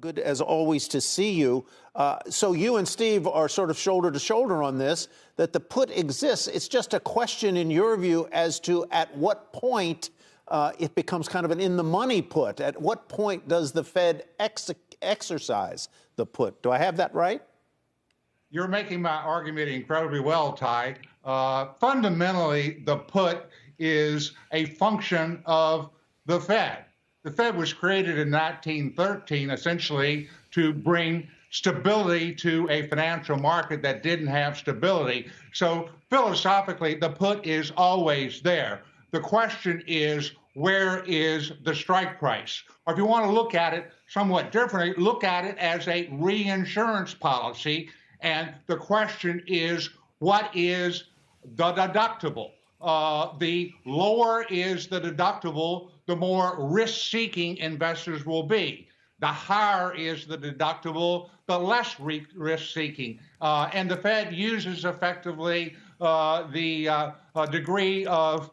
Good as always to see you. So you and Steve are sort of shoulder to shoulder on this, that the put exists. It's just a question, in your view, as to at what point it becomes kind of an in-the-money put. At what point does the Fed exercise the put? Do I have that right? You're making my argument incredibly well, Ty. Fundamentally, the put is a function of the Fed. The Fed was created in 1913, essentially, to bring stability to a financial market that didn't have stability. So philosophically, the put is always there. The question is, where is the strike price? Or if you want to look at it somewhat differently, look at it as a reinsurance policy. And the question is, what is the deductible? The lower is the deductible, the more risk-seeking investors will be. The higher is the deductible, the less risk-seeking. And the Fed uses effectively the degree of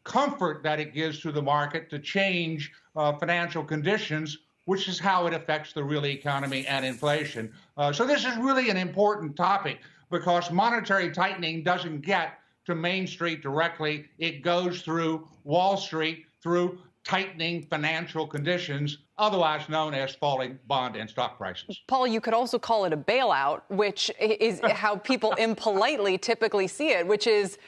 comfort that it gives to the market to change financial conditions, which is how it affects the real economy and inflation. So this is really an important topic because monetary tightening doesn't get to Main Street directly. It goes through Wall Street, through tightening financial conditions, otherwise known as falling bond and stock prices. Paul, you could also call it a bailout, which is how people impolitely typically see it, which is,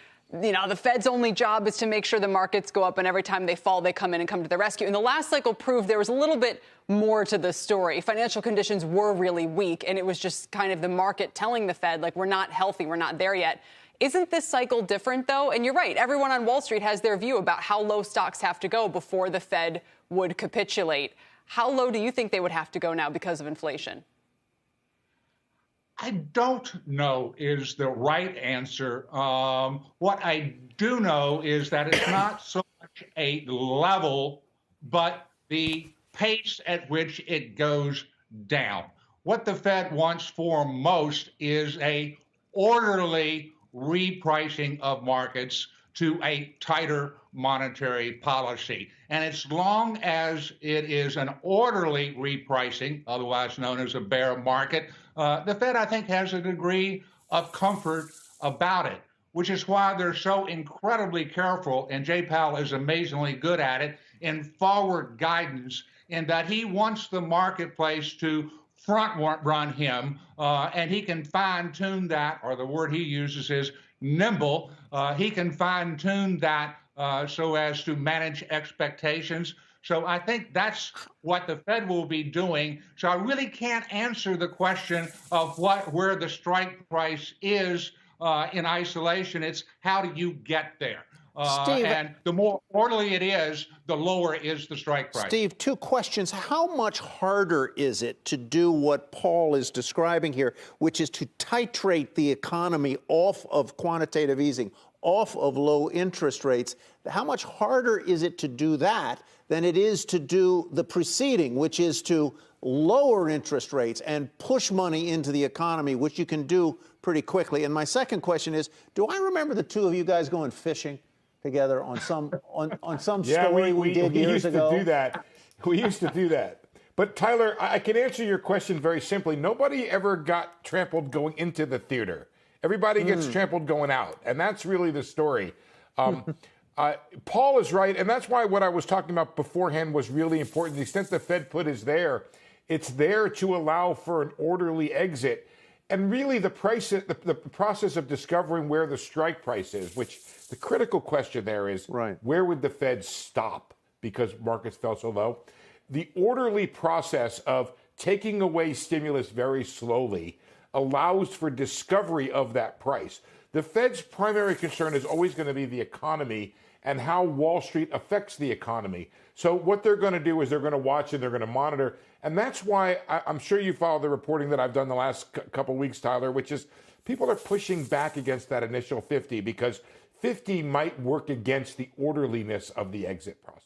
you know, the Fed's only job is to make sure the markets go up, and every time they fall, they come in and come to the rescue. And the last cycle proved there was a little bit more to the story. Financial conditions were really weak, and it was just kind of the market telling the Fed, like, we're not healthy, we're not there yet. Isn't this cycle different, though? And you're right. Everyone on Wall Street has their view about how low stocks have to go before the Fed would capitulate. How low do you think they would have to go now because of inflation? I don't know is the right answer. What I do know is that it's not so much a level, but the pace at which it goes down. What the Fed wants for most is a orderly repricing of markets to a tighter monetary policy. And as long as it is an orderly repricing, otherwise known as a bear market, the Fed, I think, has a degree of comfort about it, which is why they're so incredibly careful, and Jay Powell is amazingly good at it, in forward guidance, in that he wants the marketplace to front run him, and he can fine-tune that, or the word he uses is nimble. He can fine-tune that so as to manage expectations. So I think that's what the Fed will be doing. So I really can't answer the question of where the strike price is in isolation. It's how do you get there? Steve, and the more orderly it is, the lower is the strike price. Steve, two questions. How much harder is it to do what Paul is describing here, which is to titrate the economy off of quantitative easing, off of low interest rates? How much harder is it to do that than it is to do the preceding, which is to lower interest rates and push money into the economy, which you can do pretty quickly? And my second question is, do I remember the two of you guys going fishing together on some story we did years ago? We used to do that. We used to do that. But Tyler, I can answer your question very simply. Nobody ever got trampled going into the theater. Everybody gets trampled going out, and that's really the story. Paul is right, and that's why what I was talking about beforehand was really important. The extent the Fed put is there, it's there to allow for an orderly exit. And really the process of discovering where the strike price is, which the critical question there is, where would the Fed stop because markets fell so low? The orderly process of taking away stimulus very slowly allows for discovery of that price. The Fed's primary concern is always going to be the economy and how Wall Street affects the economy. So what they're going to do is they're going to watch and they're going to monitor. And that's why I'm sure you follow the reporting that I've done the last couple of weeks, Tyler, which is people are pushing back against that initial 50 because 50 might work against the orderliness of the exit process.